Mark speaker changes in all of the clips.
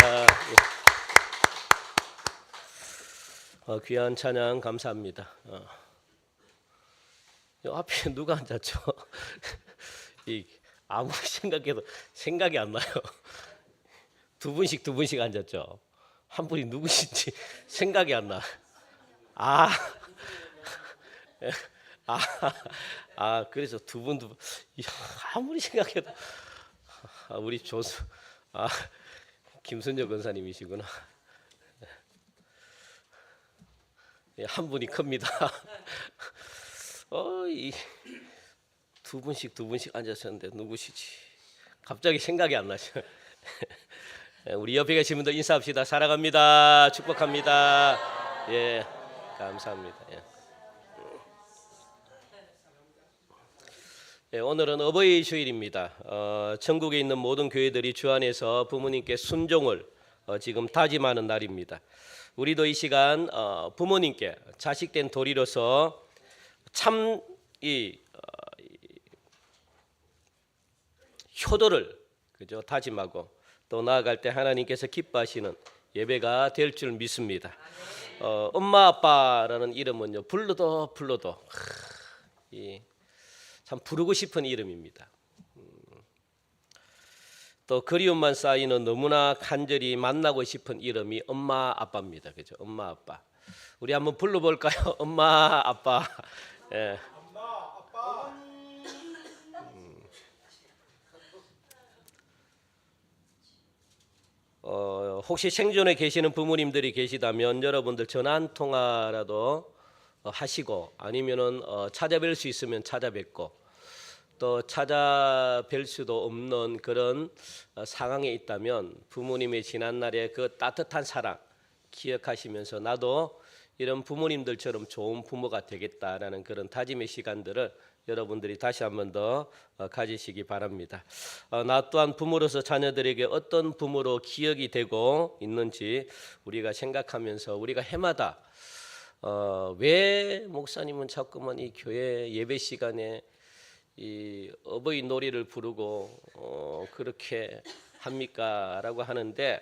Speaker 1: 감사합니다. 귀한 찬양 감사합니다. 요 앞에 누가 앉았죠? 아무리 생각해도 생각이 안 나요. 두 분씩 앉았죠. 한 분이 누구신지 생각이 안 나. 그래서 두 분 아무리 생각해도 우리 조수 김순정 권사님이시구나. 한 분이 큽니다. 이 두 분씩 앉으셨는데 누구시지? 갑자기 생각이 안 나죠. 우리 옆에 계신 분들 인사합시다. 사랑합니다. 축복합니다. 예, 감사합니다. 예, 오늘은 어버이 주일입니다. 전국에 있는 모든 교회들이 주 안에서 부모님께 순종을 지금 다짐하는 날입니다. 우리도 이 시간 부모님께 자식된 도리로서 참 효도를 다짐하고 또 나아갈 때 하나님께서 기뻐하시는 예배가 될 줄 믿습니다. 엄마 아빠라는 이름은요 불러도 참 부르고 싶은 이름입니다. 또 그리움만 쌓이는 너무나 간절히 만나고 싶은 이름이 엄마 아빠입니다. 그죠? 엄마 아빠. 우리 한번 불러볼까요? 엄마 아빠. 예. 혹시 생존에 계시는 부모님들이 계시다면 여러분들 전화 한 통화라도 하시고 아니면은 찾아뵐 수 있으면 찾아뵙고 또 찾아뵐 수도 없는 그런 상황에 있다면 부모님의 지난날의 그 따뜻한 사랑 기억하시면서 나도 이런 부모님들처럼 좋은 부모가 되겠다라는 그런 다짐의 시간들을 여러분들이 다시 한 번 더 가지시기 바랍니다. 나 또한 부모로서 자녀들에게 어떤 부모로 기억이 되고 있는지 우리가 생각하면서 우리가 해마다 왜 목사님은 자꾸만 이 교회 예배 시간에 이 어버이 놀이를 부르고 그렇게 합니까? 라고 하는데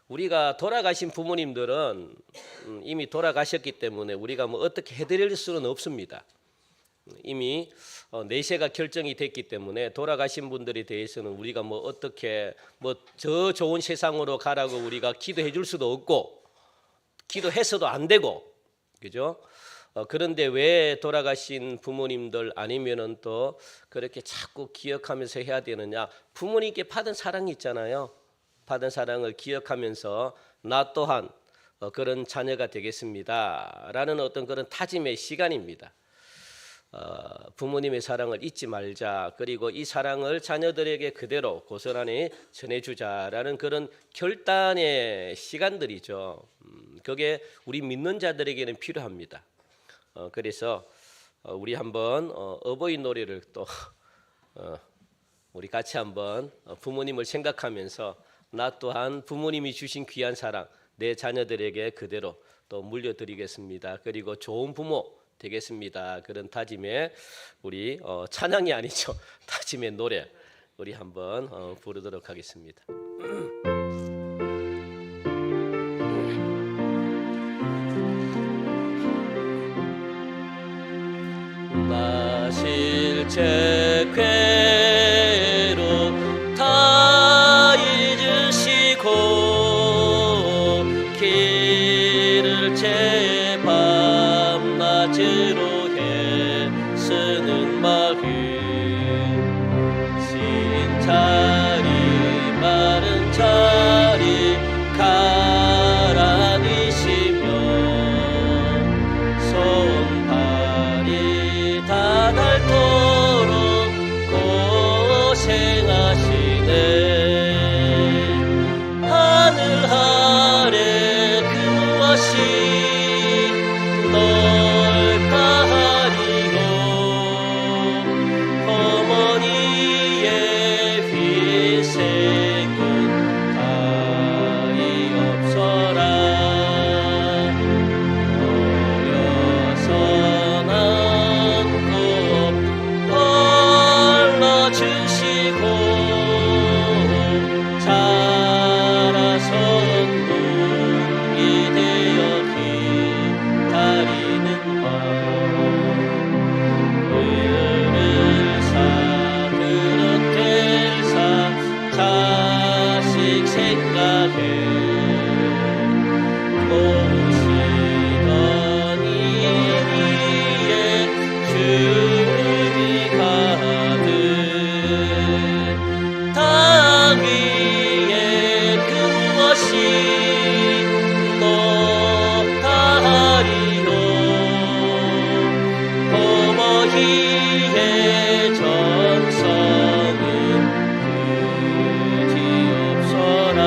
Speaker 1: 우리가 돌아가신 부모님들은 이미 돌아가셨기 때문에 우리가 뭐 어떻게 해드릴 수는 없습니다. 이미 내세가 결정이 됐기 때문에 돌아가신 분들에 대해서는 우리가 뭐 어떻게 뭐 저 좋은 세상으로 가라고 우리가 기도해 줄 수도 없고 기도해서도 안 되고 그죠? 그런데 왜 돌아가신 부모님들 아니면은 또 그렇게 자꾸 기억하면서 해야 되느냐? 부모님께 받은 사랑이 있잖아요. 받은 사랑을 기억하면서 나 또한 그런 자녀가 되겠습니다라는 어떤 그런 다짐의 시간입니다. 부모님의 사랑을 잊지 말자. 그리고 이 사랑을 자녀들에게 그대로 고스란히 전해주자라는 그런 결단의 시간들이죠. 그게 우리 믿는 자들에게는 필요합니다. 그래서 우리 한번 어버이 놀이를 또 우리 같이 한번 부모님을 생각하면서 나 또한 부모님이 주신 귀한 사랑 내 자녀들에게 그대로 또 물려드리겠습니다. 그리고 좋은 부모 되겠습니다. 그런 다짐에 우리 찬양이 아니죠. 다짐의 노래 우리 한번 부르도록 하겠습니다. 나 실제 괴로 다 잊으시고 길을 제 밤낮으로 애쓰는 마음 신 자리 마른 자리 가라니시며 손발이 다 닳도록 고생하시네. 하늘 아래 그 무엇이 보시던 이위에 주님이 가득 땅 위에 그것이 높다리요 어머니의 전성은 그지없어라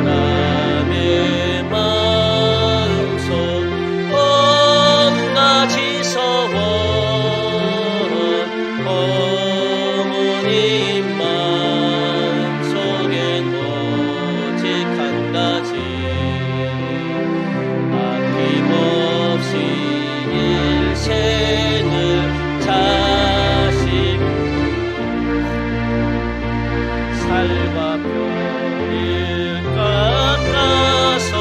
Speaker 1: 사람의 마음속 온가지 서원 어머님 마음속엔 오직 한 가지 아낌없이 일생을 자식 살과 뼈를 깎아서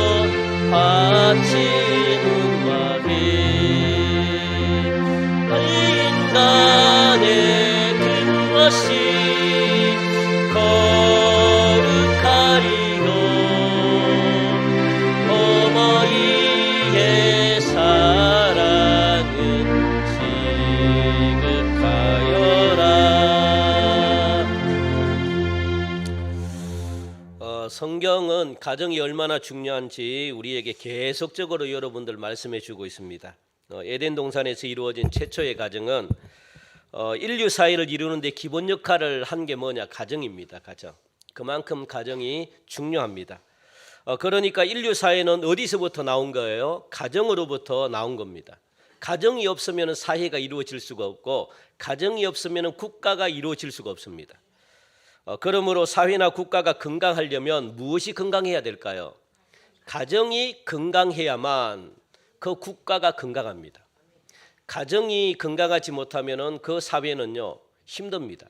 Speaker 1: 바치는 말이 인간의 그것이 거룩하리요 어머니의 사랑은 지극하여라. 성경은 가정이 얼마나 중요한지 우리에게 계속적으로 여러분들 말씀해 주고 있습니다. 에덴 동산에서 이루어진 최초의 가정은 인류 사회를 이루는데 기본 역할을 한 게 뭐냐? 가정입니다. 가정. 그만큼 가정이 중요합니다. 그러니까 인류 사회는 어디서부터 나온 거예요? 가정으로부터 나온 겁니다. 가정이 없으면 사회가 이루어질 수가 없고 가정이 없으면 국가가 이루어질 수가 없습니다. 그러므로 사회나 국가가 건강하려면 무엇이 건강해야 될까요? 가정이 건강해야만 그 국가가 건강합니다. 가정이 건강하지 못하면 그 사회는요 힘듭니다.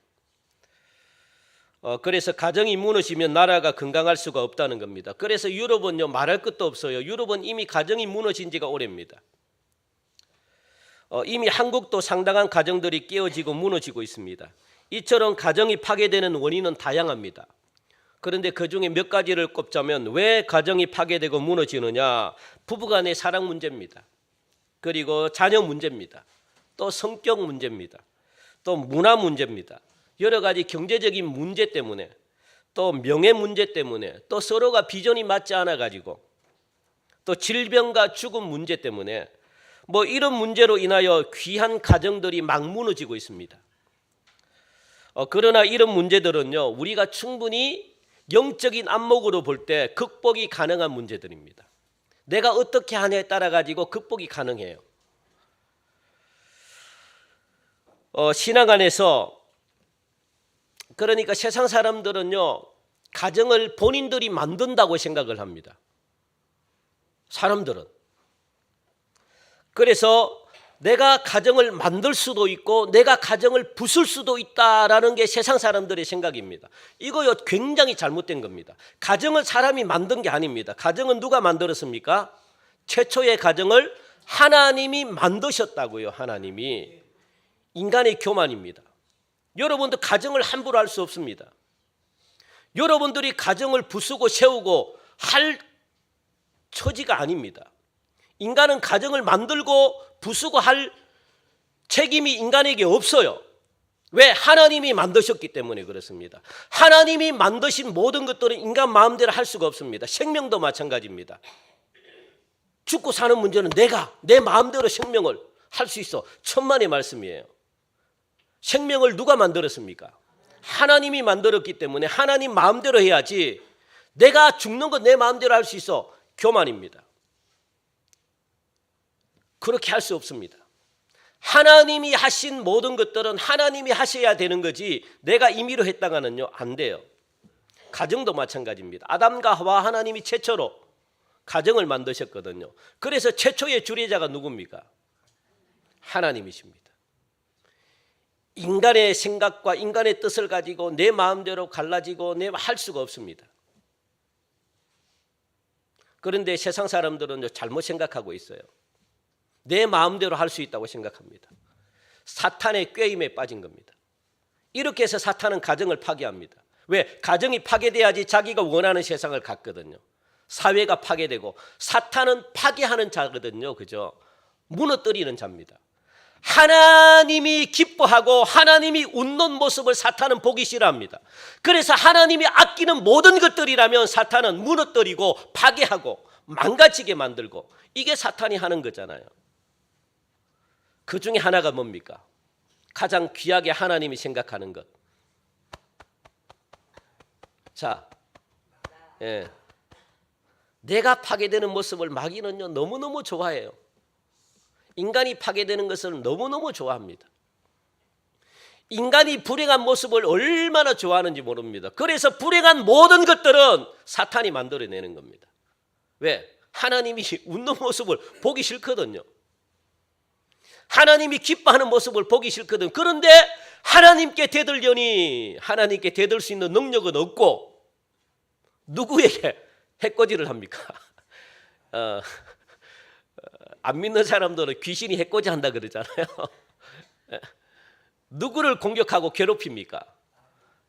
Speaker 1: 그래서 가정이 무너지면 나라가 건강할 수가 없다는 겁니다. 그래서 유럽은요 말할 것도 없어요. 유럽은 이미 가정이 무너진 지가 오래입니다. 이미 한국도 상당한 가정들이 깨어지고 무너지고 있습니다. 이처럼 가정이 파괴되는 원인은 다양합니다. 그런데 그중에 몇 가지를 꼽자면 왜 가정이 파괴되고 무너지느냐? 부부간의 사랑 문제입니다. 그리고 자녀 문제입니다. 또 성격 문제입니다. 또 문화 문제입니다. 여러 가지 경제적인 문제 때문에 또 명예 문제 때문에 또 서로가 비전이 맞지 않아 가지고 또 질병과 죽음 문제 때문에 뭐 이런 문제로 인하여 귀한 가정들이 막 무너지고 있습니다. 그러나 이런 문제들은요 우리가 충분히 영적인 안목으로 볼 때 극복이 가능한 문제들입니다. 내가 어떻게 하냐에 따라 가지고 극복이 가능해요. 신앙 안에서 그러니까 세상 사람들은요 가정을 본인들이 만든다고 생각을 합니다. 사람들은. 그래서 내가 가정을 만들 수도 있고 내가 가정을 부술 수도 있다라는 게 세상 사람들의 생각입니다. 이거요 굉장히 잘못된 겁니다. 가정을 사람이 만든 게 아닙니다. 가정은 누가 만들었습니까? 최초의 가정을 하나님이 만드셨다고요. 하나님이. 인간의 교만입니다. 여러분도 가정을 함부로 할 수 없습니다. 여러분들이 가정을 부수고 세우고 할 처지가 아닙니다. 인간은 가정을 만들고 부수고 할 책임이 인간에게 없어요. 왜? 하나님이 만드셨기 때문에 그렇습니다. 하나님이 만드신 모든 것들은 인간 마음대로 할 수가 없습니다. 생명도 마찬가지입니다. 죽고 사는 문제는 내가 내 마음대로 생명을 할 수 있어. 천만의 말씀이에요. 생명을 누가 만들었습니까? 하나님이 만들었기 때문에 하나님 마음대로 해야지 내가 죽는 건 내 마음대로 할 수 있어. 교만입니다. 그렇게 할 수 없습니다. 하나님이 하신 모든 것들은 하나님이 하셔야 되는 거지 내가 임의로 했다가는요 안 돼요. 가정도 마찬가지입니다. 아담과 하와 하나님이 최초로 가정을 만드셨거든요. 그래서 최초의 주례자가 누굽니까? 하나님이십니다. 인간의 생각과 인간의 뜻을 가지고 내 마음대로 갈라지고 내 할 수가 없습니다. 그런데 세상 사람들은 잘못 생각하고 있어요. 내 마음대로 할 수 있다고 생각합니다. 사탄의 꾀임에 빠진 겁니다. 이렇게 해서 사탄은 가정을 파괴합니다. 왜? 가정이 파괴돼야지 자기가 원하는 세상을 갖거든요. 사회가 파괴되고 사탄은 파괴하는 자거든요. 그죠? 무너뜨리는 자입니다. 하나님이 기뻐하고 하나님이 웃는 모습을 사탄은 보기 싫어합니다. 그래서 하나님이 아끼는 모든 것들이라면 사탄은 무너뜨리고 파괴하고 망가지게 만들고, 이게 사탄이 하는 거잖아요. 그 중에 하나가 뭡니까? 가장 귀하게 하나님이 생각하는 것. 자, 예. 내가 파괴되는 모습을 마귀는요 너무너무 좋아해요. 인간이 파괴되는 것을 너무너무 좋아합니다. 인간이 불행한 모습을 얼마나 좋아하는지 모릅니다. 그래서 불행한 모든 것들은 사탄이 만들어내는 겁니다. 왜? 하나님이 웃는 모습을 보기 싫거든요. 하나님이 기뻐하는 모습을 보기 싫거든. 그런데 하나님께 대들려니 하나님께 대들 수 있는 능력은 없고 누구에게 해코지를 합니까? 안 믿는 사람들은 귀신이 해코지 한다 그러잖아요. 누구를 공격하고 괴롭힙니까?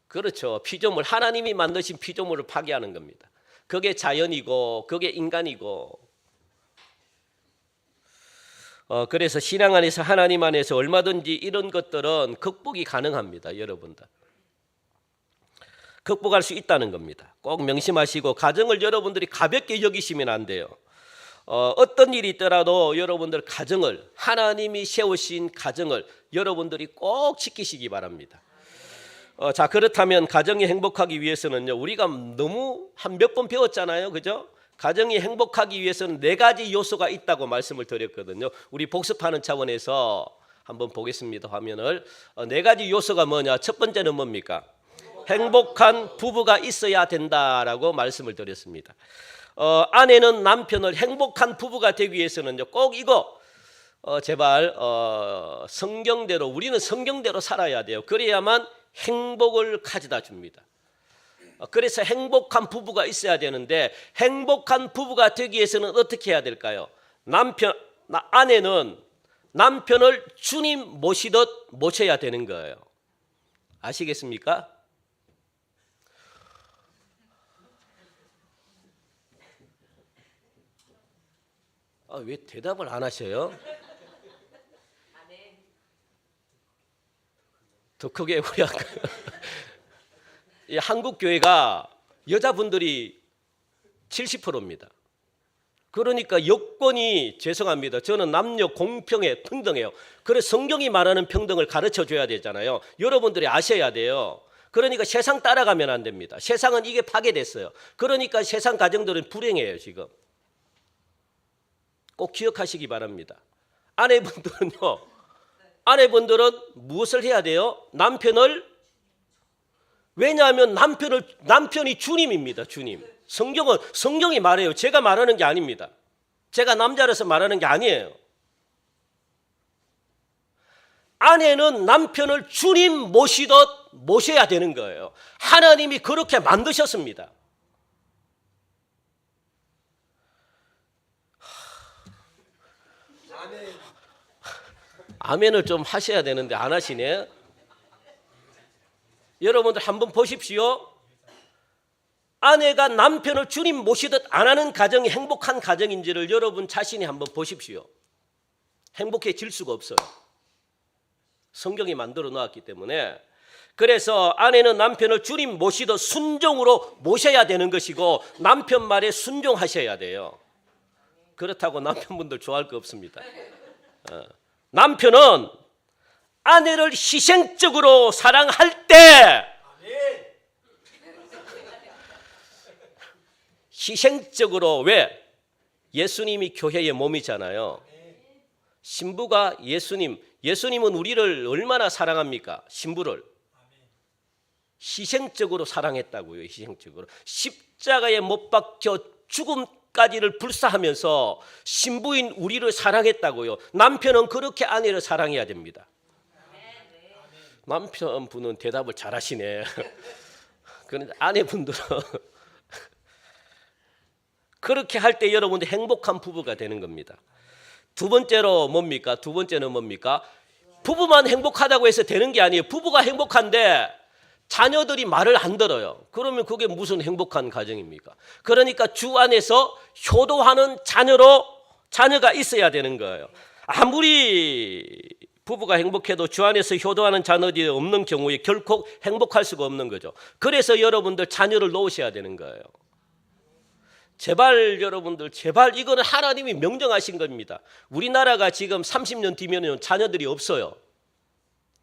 Speaker 1: 그렇죠. 피조물, 하나님이 만드신 피조물을 파괴하는 겁니다. 그게 자연이고 그게 인간이고. 그래서 신앙 안에서 하나님 안에서 얼마든지 이런 것들은 극복이 가능합니다. 여러분들 극복할 수 있다는 겁니다. 꼭 명심하시고 가정을 여러분들이 가볍게 여기시면 안 돼요. 어떤 일이 있더라도 여러분들 가정을, 하나님이 세우신 가정을 여러분들이 꼭 지키시기 바랍니다. 자, 그렇다면 가정이 행복하기 위해서는요, 우리가 너무 한 몇 번 배웠잖아요. 그죠? 가정이 행복하기 위해서는 4가지 요소가 있다고 말씀을 드렸거든요. 우리 복습하는 차원에서 한번 보겠습니다. 화면을. 4가지 요소가 뭐냐? 첫 번째는 뭡니까? 행복한 부부가 있어야 된다라고 말씀을 드렸습니다. 아내는 남편을 행복한 부부가 되기 위해서는요, 꼭 이거 제발 성경대로, 우리는 성경대로 살아야 돼요. 그래야만 행복을 가져다 줍니다. 그래서 행복한 부부가 있어야 되는데, 행복한 부부가 되기 위해서는 어떻게 해야 될까요? 아내는 남편을 주님 모시듯 모셔야 되는 거예요. 아시겠습니까? 왜 대답을 안 하셔요? 더 크게 우리 한국 교회가 여자분들이 70%입니다. 그러니까 여건이, 죄송합니다, 저는 남녀 공평에 평등해요. 그래서 성경이 말하는 평등을 가르쳐 줘야 되잖아요. 여러분들이 아셔야 돼요. 그러니까 세상 따라가면 안 됩니다. 세상은 이게 파괴됐어요. 그러니까 세상 가정들은 불행해요. 지금 꼭 기억하시기 바랍니다. 아내분들은 무엇을 해야 돼요? 왜냐하면 남편이 주님입니다. 주님. 성경이 말해요. 제가 말하는 게 아닙니다. 제가 남자라서 말하는 게 아니에요. 아내는 남편을 주님 모시듯 모셔야 되는 거예요. 하나님이 그렇게 만드셨습니다. 아멘을 좀 하셔야 되는데 안 하시네. 여러분들 한번 보십시오. 아내가 남편을 주님 모시듯 안 하는 가정이 행복한 가정인지를 여러분 자신이 한번 보십시오. 행복해질 수가 없어요. 성경이 만들어 놓았기 때문에. 그래서 아내는 남편을 주님 모시듯 순종으로 모셔야 되는 것이고, 남편 말에 순종하셔야 돼요. 그렇다고 남편분들 좋아할 거 없습니다. 남편은 아내를 희생적으로 사랑할 때, 희생적으로, 왜? 예수님이 교회의 몸이잖아요. 신부가 예수님은 우리를 얼마나 사랑합니까? 신부를 희생적으로 사랑했다고요. 희생적으로 십자가에 못 박혀 죽음까지를 불사하면서 신부인 우리를 사랑했다고요. 남편은 그렇게 아내를 사랑해야 됩니다. 남편분은 대답을 잘하시네. 그런데 아내분들은 그렇게 할 때 여러분들 행복한 부부가 되는 겁니다. 두 번째는 뭡니까? 부부만 행복하다고 해서 되는 게 아니에요. 부부가 행복한데 자녀들이 말을 안 들어요. 그러면 그게 무슨 행복한 가정입니까? 그러니까 주 안에서 효도하는 자녀가 있어야 되는 거예요. 아무리 부부가 행복해도 주 안에서 효도하는 자녀들이 없는 경우에 결코 행복할 수가 없는 거죠. 그래서 여러분들 자녀를 놓으셔야 되는 거예요. 제발 여러분들, 제발, 이거는 하나님이 명령하신 겁니다. 우리나라가 지금 30년 뒤면 자녀들이 없어요.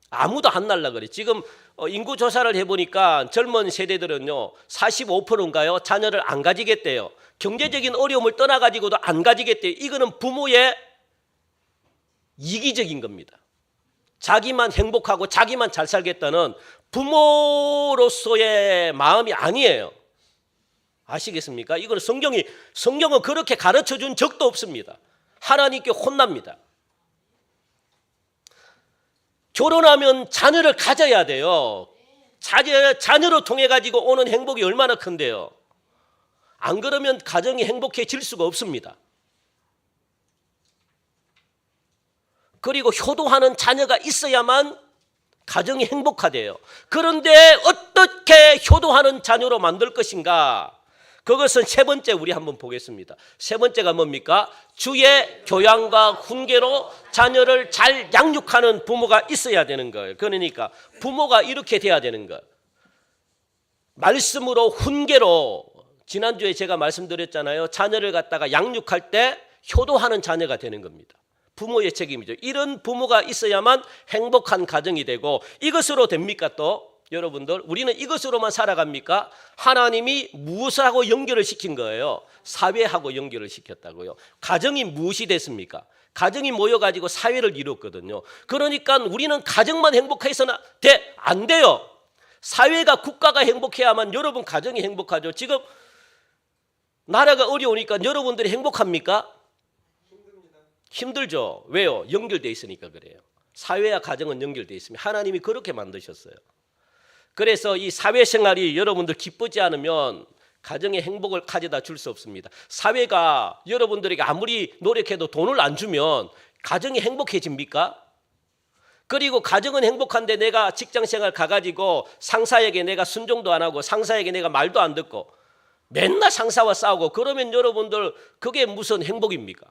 Speaker 1: 아무도 안 날라 그래. 지금 인구 조사를 해보니까 젊은 세대들은요 45%인가요? 자녀를 안 가지겠대요. 경제적인 어려움을 떠나가지고도 안 가지겠대요. 이거는 부모의 이기적인 겁니다. 자기만 행복하고 자기만 잘 살겠다는 부모로서의 마음이 아니에요. 아시겠습니까? 이거는 성경은 그렇게 가르쳐 준 적도 없습니다. 하나님께 혼납니다. 결혼하면 자녀를 가져야 돼요. 자녀로 통해 가지고 오는 행복이 얼마나 큰데요. 안 그러면 가정이 행복해질 수가 없습니다. 그리고 효도하는 자녀가 있어야만 가정이 행복하대요. 그런데 어떻게 효도하는 자녀로 만들 것인가? 그것은 세 번째 우리 한번 보겠습니다. 세 번째가 뭡니까? 주의 교양과 훈계로 자녀를 잘 양육하는 부모가 있어야 되는 거예요. 그러니까 부모가 이렇게 돼야 되는 거예요. 말씀으로 훈계로, 지난주에 제가 말씀드렸잖아요. 자녀를 갖다가 양육할 때 효도하는 자녀가 되는 겁니다. 부모의 책임이죠. 이런 부모가 있어야만 행복한 가정이 되고, 이것으로 됩니까? 또 여러분들, 우리는 이것으로만 살아갑니까? 하나님이 무엇하고 연결을 시킨 거예요? 사회하고 연결을 시켰다고요. 가정이 무엇이 됐습니까? 가정이 모여가지고 사회를 이뤘거든요. 그러니까 우리는 가정만 행복해서는 안 돼요. 사회가, 국가가 행복해야만 여러분 가정이 행복하죠. 지금 나라가 어려우니까 여러분들이 행복합니까? 힘들죠. 왜요? 연결되어 있으니까 그래요. 사회와 가정은 연결되어 있습니다. 하나님이 그렇게 만드셨어요. 그래서 이 사회생활이 여러분들 기쁘지 않으면 가정에 행복을 가져다 줄 수 없습니다. 사회가 여러분들에게 아무리 노력해도 돈을 안 주면 가정이 행복해집니까? 그리고 가정은 행복한데 내가 직장생활 가가지고 상사에게 내가 순종도 안 하고 상사에게 내가 말도 안 듣고 맨날 상사와 싸우고 그러면 여러분들 그게 무슨 행복입니까?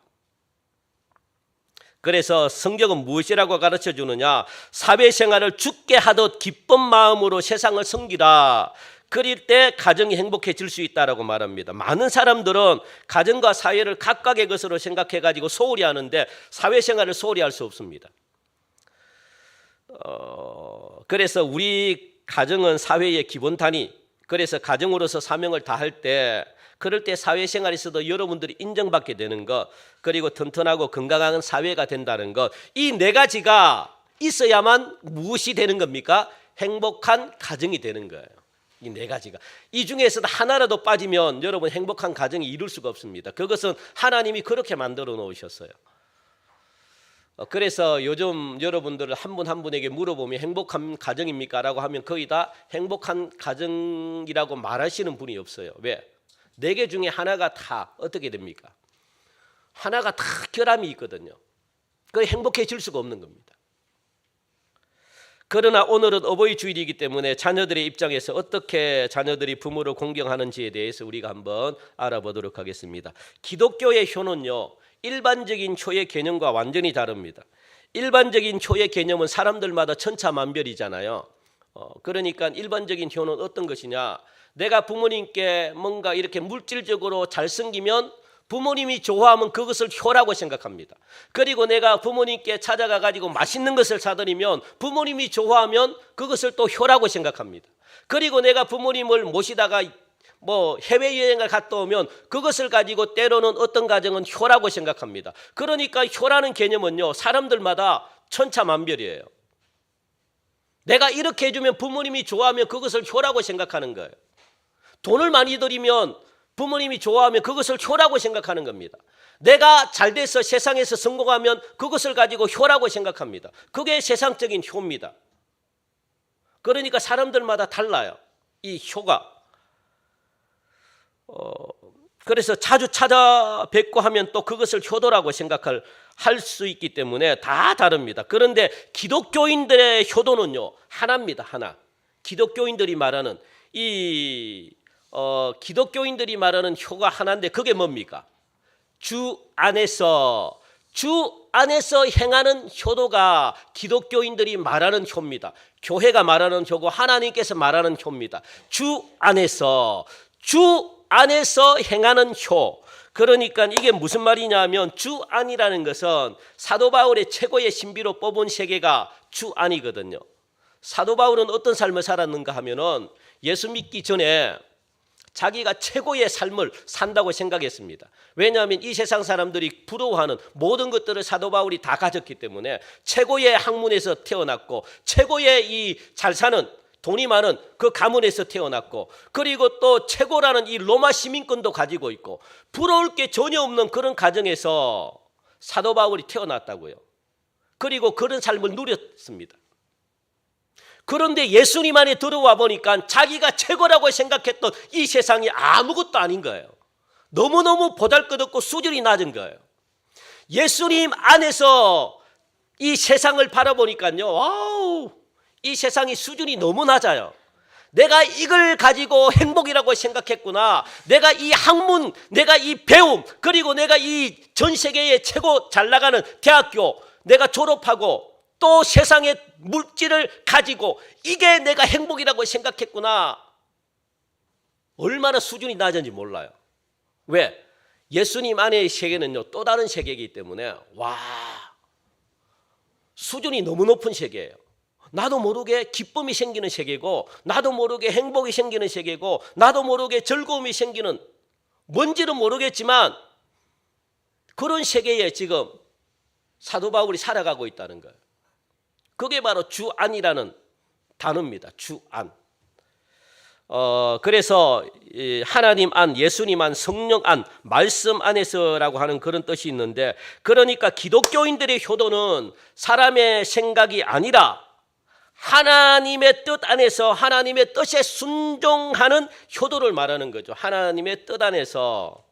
Speaker 1: 그래서 성경은 무엇이라고 가르쳐 주느냐? 사회생활을 주께 하듯 기쁜 마음으로 세상을 섬기라. 그럴 때 가정이 행복해질 수 있다라고 말합니다. 많은 사람들은 가정과 사회를 각각의 것으로 생각해가지고 소홀히 하는데 사회생활을 소홀히 할 수 없습니다. 그래서 우리 가정은 사회의 기본 단위. 그래서 가정으로서 사명을 다할 때, 그럴 때 사회생활에서도 여러분들이 인정받게 되는 것, 그리고 튼튼하고 건강한 사회가 된다는 것, 이 네 가지가 있어야만 무엇이 되는 겁니까? 행복한 가정이 되는 거예요. 이 네 가지가. 이 중에서도 하나라도 빠지면 여러분 행복한 가정이 이룰 수가 없습니다. 그것은 하나님이 그렇게 만들어 놓으셨어요. 그래서 요즘 여러분들 한 분 한 분에게 물어보면 행복한 가정입니까? 라고 하면 거의 다 행복한 가정이라고 말하시는 분이 없어요. 왜? 네 개 중에 하나가 다 어떻게 됩니까? 하나가 다 결함이 있거든요. 그게 행복해질 수가 없는 겁니다. 그러나 오늘은 어버이 주일이기 때문에 자녀들의 입장에서 어떻게 자녀들이 부모를 공경하는지에 대해서 우리가 한번 알아보도록 하겠습니다. 기독교의 효는요, 일반적인 효의 개념과 완전히 다릅니다. 일반적인 효의 개념은 사람들마다 천차만별이잖아요. 그러니까 일반적인 효는 어떤 것이냐? 내가 부모님께 뭔가 이렇게 물질적으로 잘 섬기면 부모님이 좋아하면 그것을 효라고 생각합니다. 그리고 내가 부모님께 찾아가 가지고 맛있는 것을 사드리면 부모님이 좋아하면 그것을 또 효라고 생각합니다. 그리고 내가 부모님을 모시다가 해외여행을 갔다 오면 그것을 가지고 때로는 어떤 가정은 효라고 생각합니다. 그러니까 효라는 개념은요, 사람들마다 천차만별이에요. 내가 이렇게 해주면 부모님이 좋아하면 그것을 효라고 생각하는 거예요. 돈을 많이 들이면 부모님이 좋아하면 그것을 효라고 생각하는 겁니다. 내가 잘 돼서 세상에서 성공하면 그것을 가지고 효라고 생각합니다. 그게 세상적인 효입니다. 그러니까 사람들마다 달라요, 이 효가. 그래서 자주 찾아뵙고 하면 또 그것을 효도라고 생각할 수 있기 때문에 다 다릅니다. 그런데 기독교인들의 효도는요, 하나입니다. 하나. 기독교인들이 말하는 기독교인들이 말하는 효가 하나인데 그게 뭡니까? 주 안에서 행하는 효도가 기독교인들이 말하는 효입니다. 교회가 말하는 효고 하나님께서 말하는 효입니다. 주 안에서 행하는 효. 그러니까 이게 무슨 말이냐면 주 안이라는 것은 사도 바울의 최고의 신비로 뽑은 세계가 주 안이거든요. 사도 바울은 어떤 삶을 살았는가 하면은 예수 믿기 전에 자기가 최고의 삶을 산다고 생각했습니다. 왜냐하면 이 세상 사람들이 부러워하는 모든 것들을 사도 바울이 다 가졌기 때문에 최고의 학문에서 태어났고 최고의 이 잘 사는 돈이 많은 그 가문에서 태어났고 그리고 또 최고라는 이 로마 시민권도 가지고 있고 부러울 게 전혀 없는 그런 가정에서 사도 바울이 태어났다고요. 그리고 그런 삶을 누렸습니다. 그런데 예수님 안에 들어와 보니까 자기가 최고라고 생각했던 이 세상이 아무것도 아닌 거예요. 너무너무 보잘것없고 수준이 낮은 거예요. 예수님 안에서 이 세상을 바라보니까요, 와우, 이 세상이 수준이 너무 낮아요. 내가 이걸 가지고 행복이라고 생각했구나. 내가 이 학문, 내가 이 배움, 그리고 내가 이 전 세계에 최고 잘 나가는 대학교 내가 졸업하고 또 세상의 물질을 가지고 이게 내가 행복이라고 생각했구나. 얼마나 수준이 낮은지 몰라요. 왜? 예수님 안의 세계는요, 또 다른 세계이기 때문에 와, 수준이 너무 높은 세계예요. 나도 모르게 기쁨이 생기는 세계고 나도 모르게 행복이 생기는 세계고 나도 모르게 즐거움이 생기는 뭔지는 모르겠지만 그런 세계에 지금 사도 바울이 살아가고 있다는 거예요. 그게 바로 주 안이라는 단어입니다. 주 안. 그래서 하나님 안, 예수님 안, 성령 안, 말씀 안에서라고 하는 그런 뜻이 있는데 그러니까 기독교인들의 효도는 사람의 생각이 아니라 하나님의 뜻 안에서 하나님의 뜻에 순종하는 효도를 말하는 거죠. 하나님의 뜻 안에서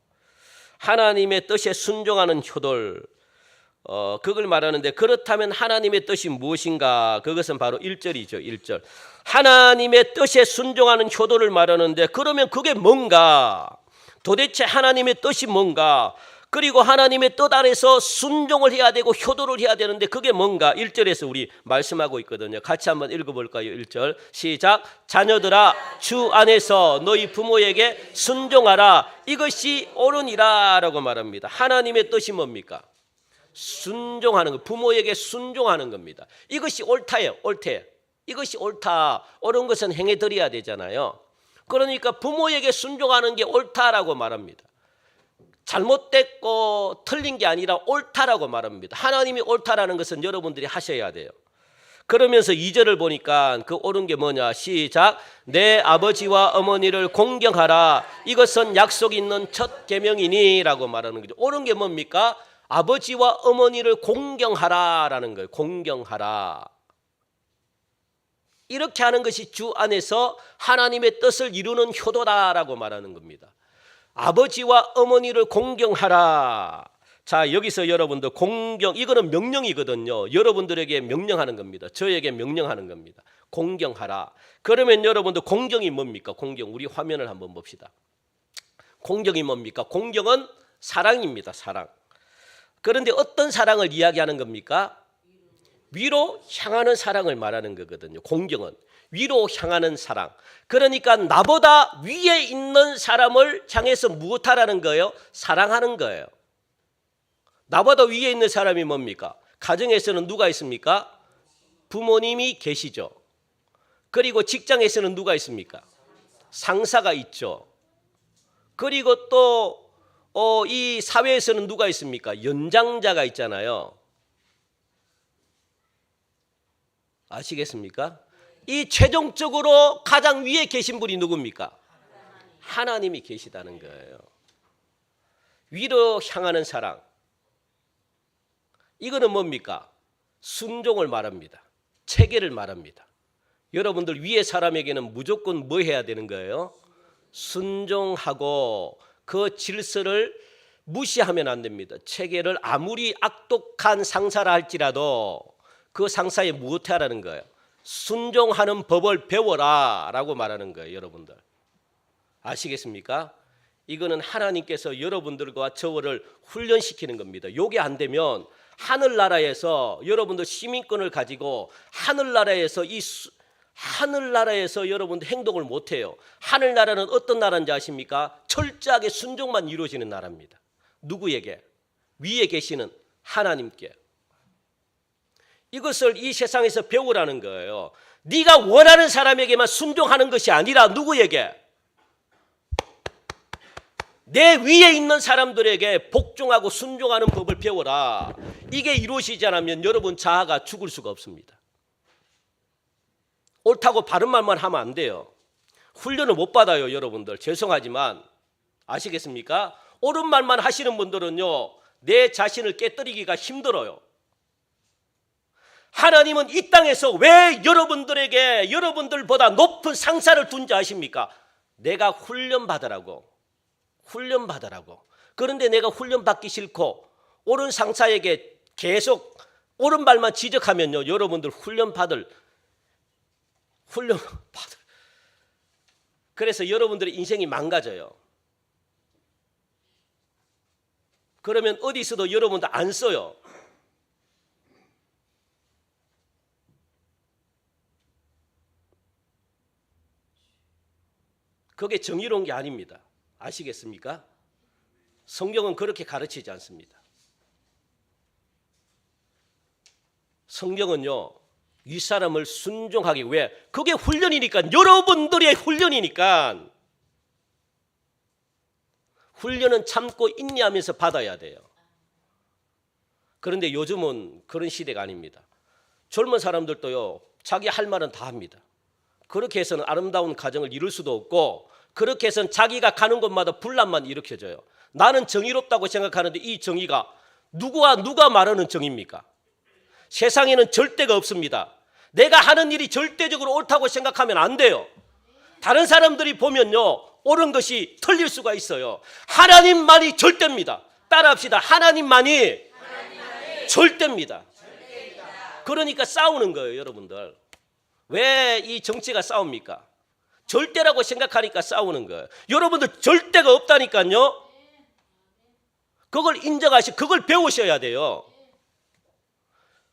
Speaker 1: 하나님의 뜻에 순종하는 효도를 그걸 말하는데 그렇다면 하나님의 뜻이 무엇인가? 그것은 바로 1절이죠. 1절. 하나님의 뜻에 순종하는 효도를 말하는데 그러면 그게 뭔가? 도대체 하나님의 뜻이 뭔가? 그리고 하나님의 뜻 안에서 순종을 해야 되고 효도를 해야 되는데 그게 뭔가? 1절에서 우리 말씀하고 있거든요. 같이 한번 읽어볼까요? 1절 시작. 자녀들아 주 안에서 너희 부모에게 순종하라. 이것이 옳으니라 라고 말합니다. 하나님의 뜻이 뭡니까? 순종하는 것, 부모에게 순종하는 겁니다. 이것이 옳다예요. 옳대. 이것이 옳다. 옳은 것은 행해드려야 되잖아요. 그러니까 부모에게 순종하는 게 옳다라고 말합니다. 잘못됐고 틀린 게 아니라 옳다라고 말합니다. 하나님이 옳다라는 것은 여러분들이 하셔야 돼요. 그러면서 2절을 보니까 그 옳은 게 뭐냐? 시작. 내 아버지와 어머니를 공경하라. 이것은 약속 있는 첫 계명이니 라고 말하는 거죠. 옳은 게 뭡니까? 아버지와 어머니를 공경하라라는 거예요. 공경하라. 이렇게 하는 것이 주 안에서 하나님의 뜻을 이루는 효도다라고 말하는 겁니다. 아버지와 어머니를 공경하라. 자, 여기서 여러분들 공경, 이거는 명령이거든요. 여러분들에게 명령하는 겁니다. 저에게 명령하는 겁니다. 공경하라. 그러면 여러분들 공경이 뭡니까? 공경. 우리 화면을 한번 봅시다. 공경이 뭡니까? 공경은 사랑입니다. 사랑. 그런데 어떤 사랑을 이야기하는 겁니까? 위로 향하는 사랑을 말하는 거거든요. 공경은 위로 향하는 사랑. 그러니까 나보다 위에 있는 사람을 향해서 무엇하라는 거예요? 사랑하는 거예요. 나보다 위에 있는 사람이 뭡니까? 가정에서는 누가 있습니까? 부모님이 계시죠. 그리고 직장에서는 누가 있습니까? 상사가 있죠. 그리고 또 이 사회에서는 누가 있습니까? 연장자가 있잖아요. 아시겠습니까? 이 최종적으로 가장 위에 계신 분이 누굽니까? 하나님이 계시다는 거예요. 위로 향하는 사랑. 이거는 뭡니까? 순종을 말합니다. 체계를 말합니다. 여러분들 위에 사람에게는 무조건 뭐 해야 되는 거예요? 순종하고 그 질서를 무시하면 안 됩니다. 체계를 아무리 악독한 상사라 할지라도 그 상사에 무엇하라는 거예요? 순종하는 법을 배워라 라고 말하는 거예요. 여러분들 아시겠습니까? 이거는 하나님께서 여러분들과 저를 훈련시키는 겁니다. 요게 안 되면 하늘나라에서 여러분들 시민권을 가지고 하늘나라에서 여러분들 행동을 못해요. 하늘나라는 어떤 나라인지 아십니까? 철저하게 순종만 이루어지는 나라입니다. 누구에게? 위에 계시는 하나님께. 이것을 이 세상에서 배우라는 거예요. 네가 원하는 사람에게만 순종하는 것이 아니라 누구에게? 내 위에 있는 사람들에게 복종하고 순종하는 법을 배워라. 이게 이루어지지 않으면 여러분 자아가 죽을 수가 없습니다. 옳다고 바른 말만 하면 안 돼요. 훈련을 못 받아요. 여러분들 죄송하지만 아시겠습니까? 옳은 말만 하시는 분들은요 내 자신을 깨뜨리기가 힘들어요. 하나님은 이 땅에서 왜 여러분들보다 높은 상사를 둔지 아십니까? 내가 훈련받으라고. 그런데 내가 훈련받기 싫고 옳은 상사에게 계속 옳은 말만 지적하면요 여러분들 훈련받을 그래서 여러분들의 인생이 망가져요. 그러면 어디서도 여러분들 안 써요. 그게 정의로운 게 아닙니다. 아시겠습니까? 성경은 그렇게 가르치지 않습니다. 성경은요 윗사람을 순종하기 위해 그게 훈련이니까 여러분들의 훈련이니까 훈련은 참고 인내하면서 받아야 돼요. 그런데 요즘은 그런 시대가 아닙니다. 젊은 사람들도요 자기 할 말은 다 합니다. 그렇게 해서는 아름다운 가정을 이룰 수도 없고 그렇게 해서는 자기가 가는 곳마다 분란만 일으켜져요. 나는 정의롭다고 생각하는데 이 정의가 누가 말하는 정의입니까? 세상에는 절대가 없습니다. 내가 하는 일이 절대적으로 옳다고 생각하면 안 돼요. 다른 사람들이 보면요 옳은 것이 틀릴 수가 있어요. 하나님만이 절대입니다. 따라합시다. 하나님만이 절대입니다. 그러니까 싸우는 거예요. 여러분들 왜 이 정치가 싸웁니까? 절대라고 생각하니까 싸우는 거예요. 여러분들 절대가 없다니까요. 그걸 인정하시고 그걸 배우셔야 돼요.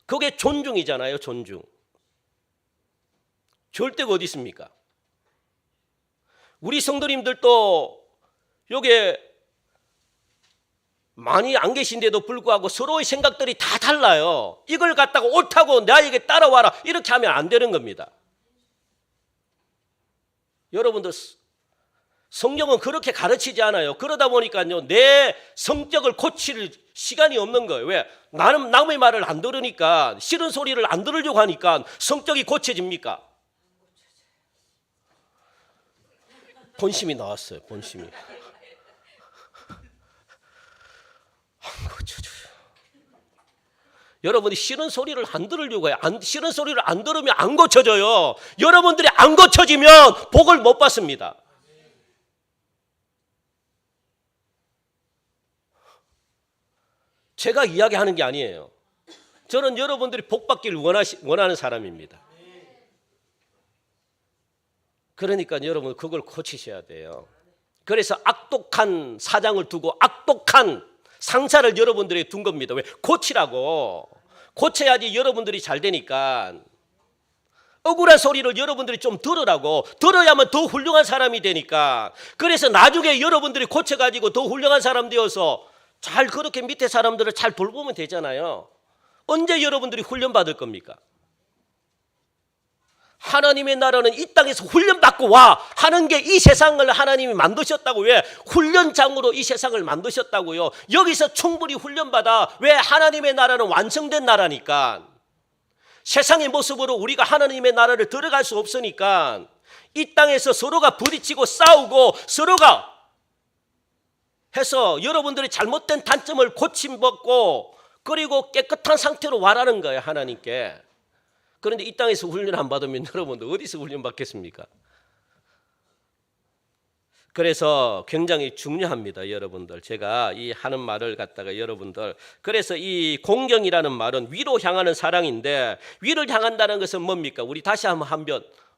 Speaker 1: 그게 존중이잖아요. 존중. 절대가 어디 있습니까? 우리 성도님들도 요게 많이 안 계신데도 불구하고 서로의 생각들이 다 달라요. 이걸 갖다가 옳다고 나에게 따라와라 이렇게 하면 안 되는 겁니다. 여러분들 성경은 그렇게 가르치지 않아요. 그러다 보니까요 내 성격을 고칠 시간이 없는 거예요. 왜? 나는 남의 말을 안 들으니까 싫은 소리를 안 들으려고 하니까 성격이 고쳐집니까? 본심이 나왔어요. 본심이. 안 고쳐줘요. 여러분이 싫은 소리를 안 들으려고 해요. 싫은 소리를 안 들으면 안 고쳐져요. 여러분들이 안 고쳐지면 복을 못 받습니다. 제가 이야기하는 게 아니에요. 저는 여러분들이 복 받기를 원하는 사람입니다. 그러니까 여러분 그걸 고치셔야 돼요. 그래서 악독한 사장을 두고 악독한 상사를 여러분들이 둔 겁니다. 왜? 고치라고. 고쳐야지 여러분들이 잘 되니까. 억울한 소리를 여러분들이 좀 들으라고. 들어야만 더 훌륭한 사람이 되니까. 그래서 나중에 여러분들이 고쳐가지고 더 훌륭한 사람 되어서 잘 그렇게 밑에 사람들을 잘 돌보면 되잖아요. 언제 여러분들이 훈련받을 겁니까? 하나님의 나라는 이 땅에서 훈련받고 와 하는 게 이 세상을 하나님이 만드셨다고. 왜? 훈련장으로 이 세상을 만드셨다고요. 여기서 충분히 훈련받아. 왜? 하나님의 나라는 완성된 나라니까. 세상의 모습으로 우리가 하나님의 나라를 들어갈 수 없으니까 이 땅에서 서로가 부딪히고 싸우고 서로가 해서 여러분들이 잘못된 단점을 고침받고 그리고 깨끗한 상태로 와라는 거예요. 하나님께. 그런데 이 땅에서 훈련 안 받으면 여러분들 어디서 훈련 받겠습니까? 그래서 굉장히 중요합니다, 여러분들. 제가 이 하는 말을 갖다가 여러분들, 그래서 이 공경이라는 말은 위로 향하는 사랑인데, 위를 향한다는 것은 뭡니까? 우리 다시 한번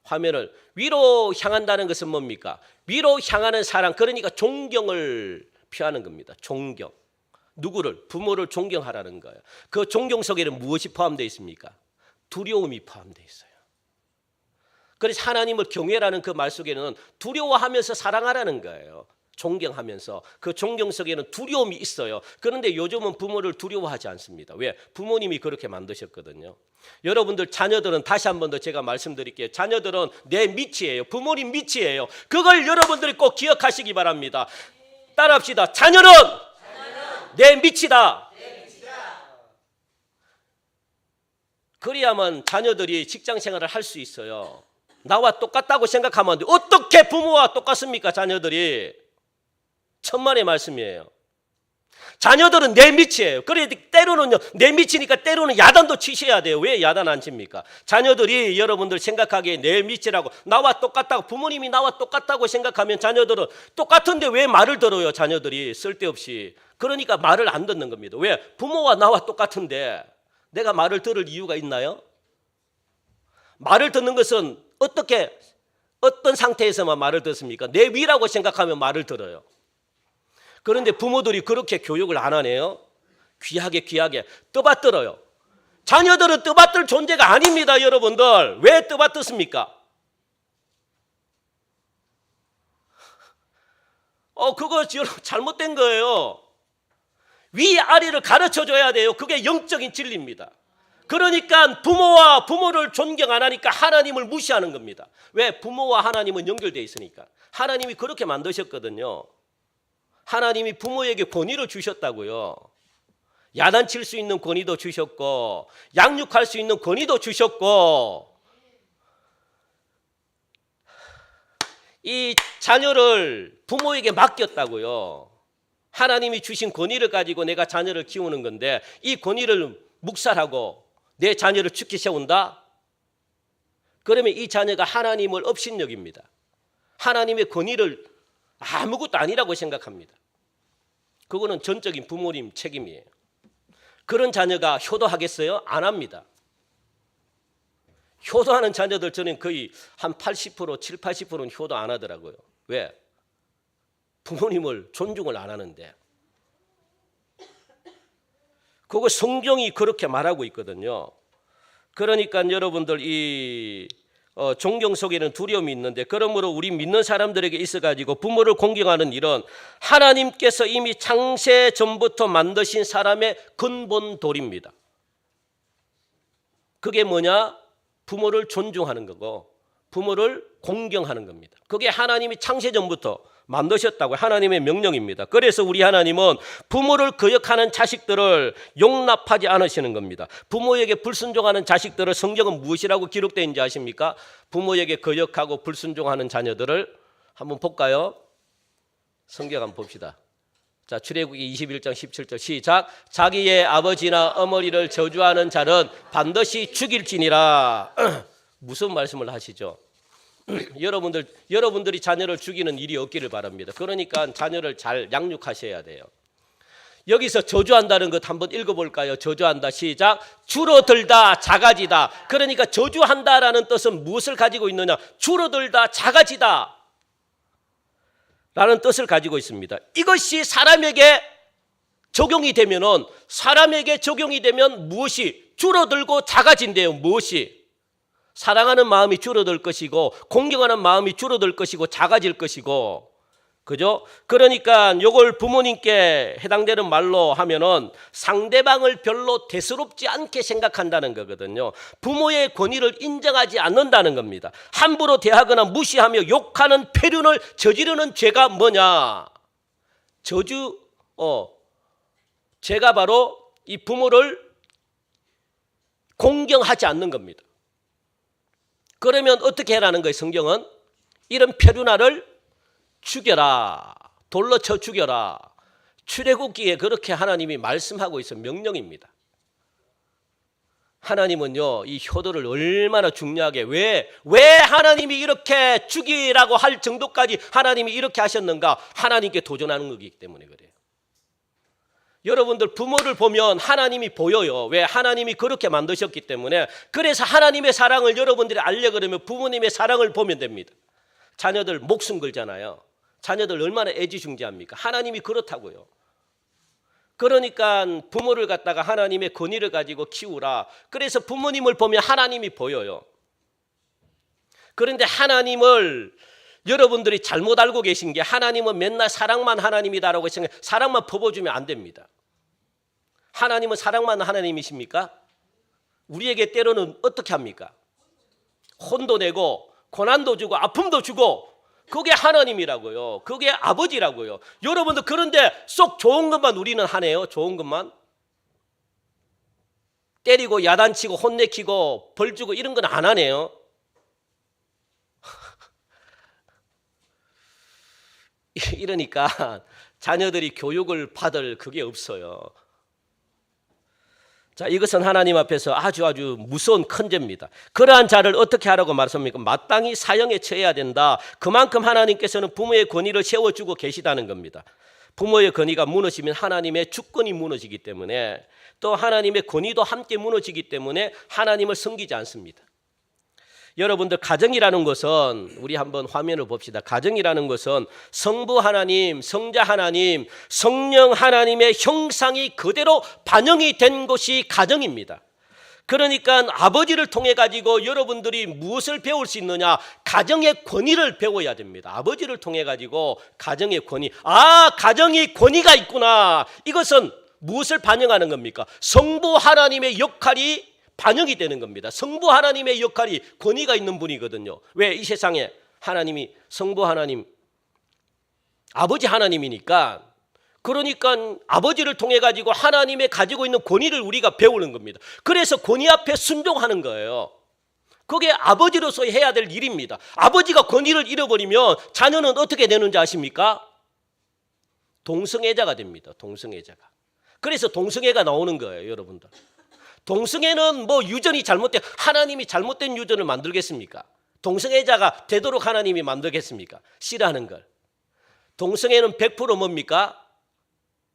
Speaker 1: 화면을, 위로 향한다는 것은 뭡니까? 위로 향하는 사랑, 그러니까 존경을 표하는 겁니다. 존경. 누구를? 부모를 존경하라는 거예요. 그 존경 속에는 무엇이 포함되어 있습니까? 두려움이 포함되어 있어요. 그래서 하나님을 경외라는 그 말 속에는 두려워하면서 사랑하라는 거예요. 존경하면서. 그 존경 속에는 두려움이 있어요. 그런데 요즘은 부모를 두려워하지 않습니다. 왜? 부모님이 그렇게 만드셨거든요. 여러분들 자녀들은, 다시 한 번 더 제가 말씀드릴게요. 자녀들은 내 밑이에요. 부모님 밑이에요. 그걸 여러분들이 꼭 기억하시기 바랍니다. 따라합시다. 자녀는 내 밑이다. 그래야만 자녀들이 직장 생활을 할 수 있어요. 나와 똑같다고 생각하면 안 돼. 어떻게 부모와 똑같습니까? 자녀들이. 천만의 말씀이에요. 자녀들은 내 밑이에요. 그래 때로는요, 내 밑이니까 때로는 야단도 치셔야 돼요. 왜 야단 안 칩니까? 자녀들이 여러분들 생각하기에 내 밑이라고, 나와 똑같다고, 부모님이 나와 똑같다고 생각하면 자녀들은 똑같은데 왜 말을 들어요? 자녀들이 쓸데없이. 그러니까 말을 안 듣는 겁니다. 왜? 부모와 나와 똑같은데 내가 말을 들을 이유가 있나요? 말을 듣는 것은 어떤 상태에서만 말을 듣습니까? 내 위라고 생각하면 말을 들어요. 그런데 부모들이 그렇게 교육을 안 하네요. 귀하게 떠받들어요. 자녀들은 떠받들 존재가 아닙니다, 여러분들. 왜 떠받듣습니까? 그거 잘못된 거예요. 위아래를 가르쳐줘야 돼요. 그게 영적인 진리입니다. 그러니까 부모를 존경 안 하니까 하나님을 무시하는 겁니다. 왜? 부모와 하나님은 연결되어 있으니까. 하나님이 그렇게 만드셨거든요. 하나님이 부모에게 권위를 주셨다고요. 야단칠 수 있는 권위도 주셨고, 양육할 수 있는 권위도 주셨고, 이 자녀를 부모에게 맡겼다고요. 하나님이 주신 권위를 가지고 내가 자녀를 키우는 건데, 이 권위를 묵살하고 내 자녀를 죽게 세운다? 그러면 이 자녀가 하나님을 업신여깁니다. 하나님의 권위를 아무것도 아니라고 생각합니다. 그거는 전적인 부모님 책임이에요. 그런 자녀가 효도하겠어요? 안 합니다. 효도하는 자녀들 저는 거의 한 80%, 7, 80%는 효도 안 하더라고요. 왜? 부모님을 존중을 안 하는데. 그거 성경이 그렇게 말하고 있거든요. 그러니까 여러분들 이 존경 속에는 두려움이 있는데, 그러므로 우리 믿는 사람들에게 있어가지고 부모를 공경하는 일은 하나님께서 이미 창세 전부터 만드신 사람의 근본 도리입니다. 그게 뭐냐? 부모를 존중하는 거고 부모를 공경하는 겁니다. 그게 하나님이 창세 전부터 만드셨다고 하나님의 명령입니다. 그래서 우리 하나님은 부모를 거역하는 자식들을 용납하지 않으시는 겁니다. 부모에게 불순종하는 자식들을 성경은 무엇이라고 기록되어 있는지 아십니까? 부모에게 거역하고 불순종하는 자녀들을 한번 볼까요? 성경 한번 봅시다. 자, 출애굽기 21장 17절 시작. 자기의 아버지나 어머니를 저주하는 자는 반드시 죽일지니라. 무슨 말씀을 하시죠? 여러분들이 자녀를 죽이는 일이 없기를 바랍니다. 그러니까 자녀를 잘 양육하셔야 돼요. 여기서 저주한다는 것 한번 읽어볼까요? 저주한다 시작. 줄어들다 작아지다. 그러니까 저주한다라는 뜻은 무엇을 가지고 있느냐? 줄어들다 작아지다 라는 뜻을 가지고 있습니다. 이것이 사람에게 적용이 되면 무엇이 줄어들고 작아진대요. 무엇이? 사랑하는 마음이 줄어들 것이고 공경하는 마음이 줄어들 것이고 작아질 것이고, 그죠? 그러니까 이걸 부모님께 해당되는 말로 하면은 상대방을 별로 대수롭지 않게 생각한다는 거거든요. 부모의 권위를 인정하지 않는다는 겁니다. 함부로 대하거나 무시하며 욕하는 폐륜을 저지르는 죄가 뭐냐? 죄가 바로 이 부모를 공경하지 않는 겁니다. 그러면 어떻게 해라는 거예요? 성경은 이런 폐륜아를 죽여라, 돌로 쳐 죽여라. 출애굽기에 그렇게 하나님이 말씀하고 있어. 명령입니다. 하나님은요, 이 효도를 얼마나 중요하게, 왜 하나님이 이렇게 죽이라고 할 정도까지 하나님이 이렇게 하셨는가? 하나님께 도전하는 거기 때문에 그래요. 여러분들 부모를 보면 하나님이 보여요. 왜? 하나님이 그렇게 만드셨기 때문에. 그래서 하나님의 사랑을 여러분들이 알려 그러면 부모님의 사랑을 보면 됩니다. 자녀들 목숨 걸잖아요. 자녀들 얼마나 애지중지합니까? 하나님이 그렇다고요. 그러니까 부모를 갖다가 하나님의 권위를 가지고 키우라. 그래서 부모님을 보면 하나님이 보여요. 그런데 하나님을 여러분들이 잘못 알고 계신 게, 하나님은 맨날 사랑만 하나님이다라고 생각해 사랑만 퍼부어주면 안 됩니다. 하나님은 사랑만 하나님이십니까? 우리에게 때로는 어떻게 합니까? 혼도 내고 고난도 주고 아픔도 주고, 그게 하나님이라고요. 그게 아버지라고요. 여러분들 그런데 쏙 좋은 것만 우리는 하네요. 좋은 것만. 때리고 야단치고 혼내키고 벌 주고 이런 건 안 하네요. 이러니까 자녀들이 교육을 받을 그게 없어요. 자, 이것은 하나님 앞에서 아주 무서운 큰 죄입니다. 그러한 자를 어떻게 하라고 말씀합니까? 마땅히 사형에 처해야 된다. 그만큼 하나님께서는 부모의 권위를 세워주고 계시다는 겁니다. 부모의 권위가 무너지면 하나님의 주권이 무너지기 때문에, 또 하나님의 권위도 함께 무너지기 때문에 하나님을 섬기지 않습니다. 여러분들 가정이라는 것은, 우리 한번 화면을 봅시다. 가정이라는 것은 성부 하나님, 성자 하나님, 성령 하나님의 형상이 그대로 반영이 된 것이 가정입니다. 그러니까 아버지를 통해 가지고 여러분들이 무엇을 배울 수 있느냐? 가정의 권위를 배워야 됩니다. 아버지를 통해 가지고 가정의 권위. 아, 가정이 권위가 있구나. 이것은 무엇을 반영하는 겁니까? 성부 하나님의 역할이 반영이 되는 겁니다. 성부 하나님의 역할이 권위가 있는 분이거든요. 왜? 이 세상에 하나님이 성부 하나님, 아버지 하나님이니까, 그러니까 아버지를 통해 가지고 하나님의 가지고 있는 권위를 우리가 배우는 겁니다. 그래서 권위 앞에 순종하는 거예요. 그게 아버지로서 해야 될 일입니다. 아버지가 권위를 잃어버리면 자녀는 어떻게 되는지 아십니까? 동성애자가 됩니다. 동성애자가. 그래서 동성애가 나오는 거예요, 여러분들. 동성애는 뭐 유전이 잘못된, 하나님이 잘못된 유전을 만들겠습니까? 동성애자가 되도록 하나님이 만들겠습니까? 싫어하는 걸. 동성애는 100% 뭡니까?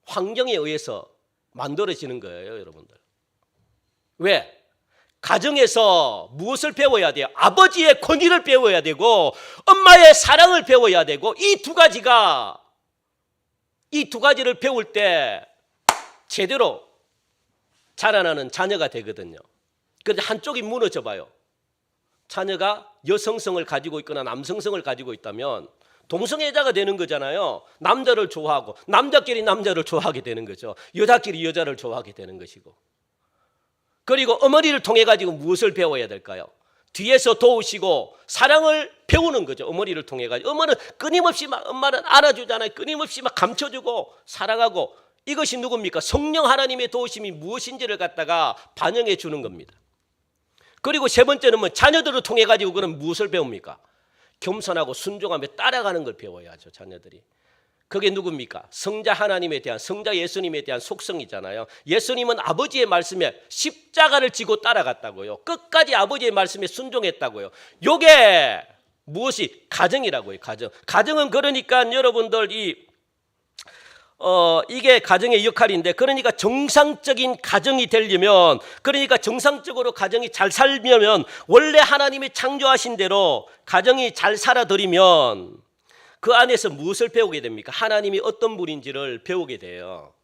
Speaker 1: 환경에 의해서 만들어지는 거예요, 여러분들. 왜? 가정에서 무엇을 배워야 돼요? 아버지의 권위를 배워야 되고 엄마의 사랑을 배워야 되고, 이 두 가지를 배울 때 제대로 자라나는 자녀가 되거든요. 그런데 한쪽이 무너져 봐요. 자녀가 여성성을 가지고 있거나 남성성을 가지고 있다면 동성애자가 되는 거잖아요. 남자를 좋아하고, 남자끼리 남자를 좋아하게 되는 거죠. 여자끼리 여자를 좋아하게 되는 것이고. 그리고 어머니를 통해 가지고 무엇을 배워야 될까요? 뒤에서 도우시고 사랑을 배우는 거죠. 어머니를 통해 가지고. 엄마는 끊임없이 엄마는 안아주잖아요. 끊임없이 감춰주고 사랑하고. 이것이 누굽니까? 성령 하나님의 도우심이 무엇인지를 갖다가 반영해 주는 겁니다. 그리고 세 번째는 뭐 자녀들을 통해 가지고 그럼 무엇을 배웁니까? 겸손하고 순종하며 따라가는 걸 배워야죠, 자녀들이. 그게 누굽니까? 성자 하나님에 대한, 성자 예수님에 대한 속성이잖아요. 예수님은 아버지의 말씀에 십자가를 지고 따라갔다고요. 끝까지 아버지의 말씀에 순종했다고요. 요게 무엇이? 가정이라고요, 가정. 가정은 그러니까 여러분들 이게 가정의 역할인데, 그러니까 정상적인 가정이 되려면, 그러니까 정상적으로 가정이 잘 살려면, 원래 하나님이 창조하신 대로 가정이 잘 살아들이면 그 안에서 무엇을 배우게 됩니까? 하나님이 어떤 분인지를 배우게 돼요.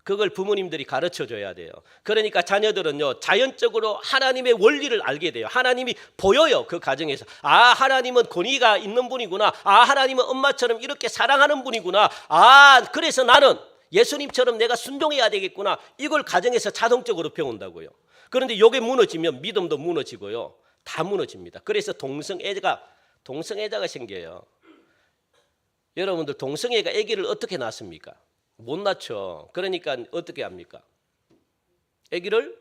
Speaker 1: 그걸 부모님들이 가르쳐 줘야 돼요. 그러니까 자녀들은요, 자연적으로 하나님의 원리를 알게 돼요. 하나님이 보여요, 그 가정에서. 아, 하나님은 권위가 있는 분이구나. 아, 하나님은 엄마처럼 이렇게 사랑하는 분이구나. 아, 그래서 나는 예수님처럼 내가 순종해야 되겠구나. 이걸 가정에서 자동적으로 배운다고요. 그런데 이게 무너지면 믿음도 무너지고요. 다 무너집니다. 그래서 동성애자가 생겨요. 여러분들 동성애가 아기를 어떻게 낳습니까? 못 낳죠. 그러니까 어떻게 합니까? 아기를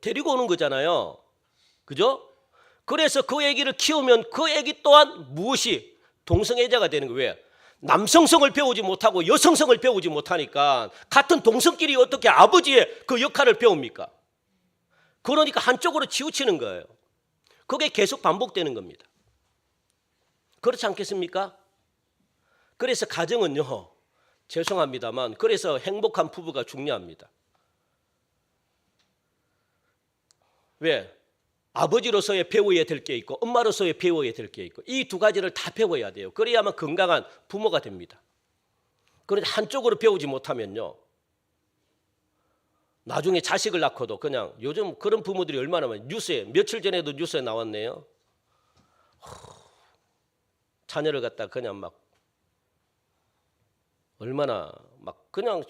Speaker 1: 데리고 오는 거잖아요. 그죠? 그래서 그 아기를 키우면 그 아기 또한 무엇이? 동성애자가 되는 거예요. 왜? 남성성을 배우지 못하고 여성성을 배우지 못하니까 같은 동성끼리 어떻게 아버지의 그 역할을 배웁니까? 그러니까 한쪽으로 치우치는 거예요. 그게 계속 반복되는 겁니다. 그렇지 않겠습니까? 그래서 가정은요, 죄송합니다만 그래서 행복한 부부가 중요합니다. 왜? 아버지로서의 배워야 될 게 있고 엄마로서의 배워야 될 게 있고 이 두 가지를 다 배워야 돼요. 그래야만 건강한 부모가 됩니다. 그런데 한쪽으로 배우지 못하면요, 나중에 자식을 낳고도 그냥 요즘 그런 부모들이 얼마나 많아요. 뉴스에 며칠 전에도 뉴스에 나왔네요. 자녀를 갖다 그냥 막 얼마나 막 그냥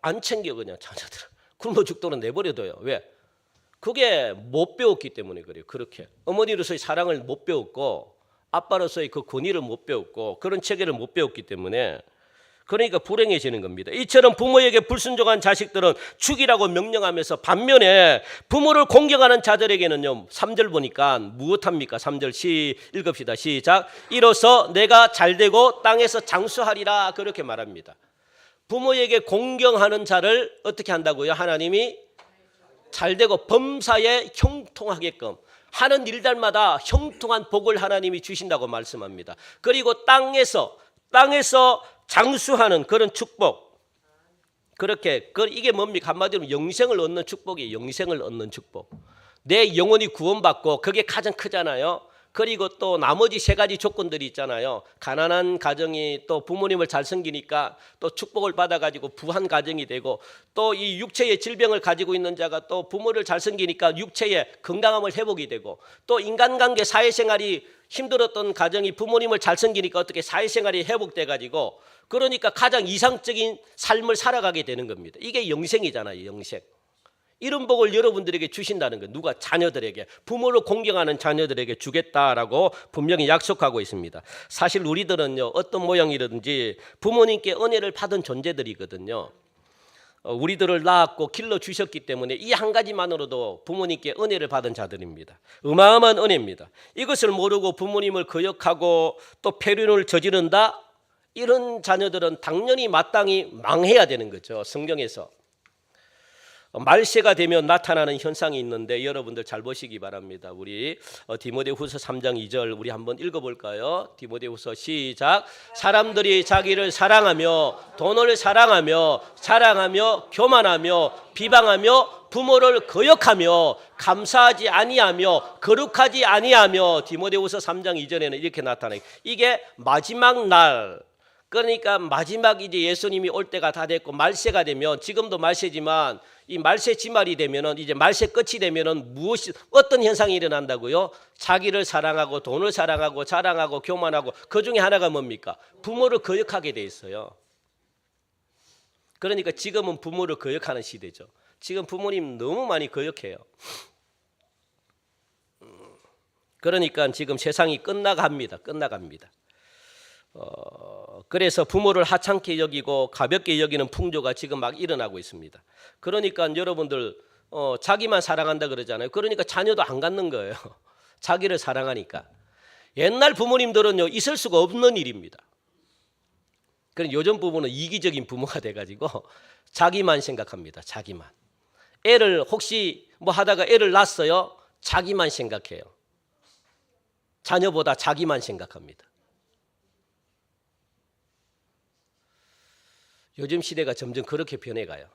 Speaker 1: 안 챙겨 그냥 자녀들 굶어 죽도록 내버려둬요. 왜? 그게 못 배웠기 때문에 그래요. 그렇게 어머니로서의 사랑을 못 배웠고 아빠로서의 그 권위를 못 배웠고 그런 체계를 못 배웠기 때문에 그러니까 불행해지는 겁니다. 이처럼 부모에게 불순종한 자식들은 죽이라고 명령하면서 반면에 부모를 공경하는 자들에게는요, 3절 보니까 무엇합니까? 3절 읽읍시다. 시작. 이로써 내가 잘되고 땅에서 장수하리라 그렇게 말합니다. 부모에게 공경하는 자를 어떻게 한다고요? 하나님이 잘되고 범사에 형통하게끔 하는 일들마다 형통한 복을 하나님이 주신다고 말씀합니다. 그리고 땅에서 장수하는 그런 축복. 그렇게 이게 뭡니까? 한마디로 영생을 얻는 축복이에요. 영생을 얻는 축복. 내 영혼이 구원받고 그게 가장 크잖아요. 그리고 또 나머지 세 가지 조건들이 있잖아요. 가난한 가정이 또 부모님을 잘 섬기니까 또 축복을 받아가지고 부한 가정이 되고 또 이 육체의 질병을 가지고 있는 자가 또 부모를 잘 섬기니까 육체의 건강함을 회복이 되고 또 인간관계 사회생활이 힘들었던 가정이 부모님을 잘 섬기니까 어떻게 사회생활이 회복돼가지고 그러니까 가장 이상적인 삶을 살아가게 되는 겁니다. 이게 영생이잖아요. 영생. 이런 복을 여러분들에게 주신다는 거. 누가? 자녀들에게. 부모를 공경하는 자녀들에게 주겠다라고 분명히 약속하고 있습니다. 사실 우리들은요, 어떤 모양이든지 부모님께 은혜를 받은 존재들이거든요. 우리들을 낳았고 길러주셨기 때문에 이 한 가지만으로도 부모님께 은혜를 받은 자들입니다. 어마어마한 은혜입니다. 이것을 모르고 부모님을 거역하고 또 폐륜을 저지른다? 이런 자녀들은 당연히 마땅히 망해야 되는 거죠. 성경에서. 말세가 되면 나타나는 현상이 있는데 여러분들 잘 보시기 바랍니다. 우리 디모데후서 3장 2절 우리 한번 읽어볼까요? 디모데후서 시작. 사람들이 자기를 사랑하며 돈을 사랑하며 자랑하며 교만하며 비방하며 부모를 거역하며 감사하지 아니하며 거룩하지 아니하며 디모데후서 3장 2절에는 이렇게 나타나요. 이게 마지막 날, 그러니까 마지막 이제 예수님이 올 때가 다 됐고 말세가 되면, 지금도 말세지만 이 말세 지말이 되면은 이제 말세 끝이 되면은 어떤 현상이 일어난다고요? 자기를 사랑하고 돈을 사랑하고 자랑하고 교만하고 그 중에 하나가 뭡니까? 부모를 거역하게 돼 있어요. 그러니까 지금은 부모를 거역하는 시대죠. 지금 부모님 너무 많이 거역해요. 그러니까 지금 세상이 끝나갑니다. 그래서 부모를 하찮게 여기고 가볍게 여기는 풍조가 지금 막 일어나고 있습니다. 그러니까 여러분들 자기만 사랑한다 그러잖아요. 그러니까 자녀도 안 갖는 거예요. 자기를 사랑하니까. 옛날 부모님들은요, 있을 수가 없는 일입니다. 그럼 요즘 부모는 이기적인 부모가 돼가지고 자기만 생각합니다. 자기만. 애를 혹시 뭐 하다가 애를 낳았어요. 자기만 생각해요. 자녀보다 자기만 생각합니다. 요즘 시대가 점점 그렇게 변해가요.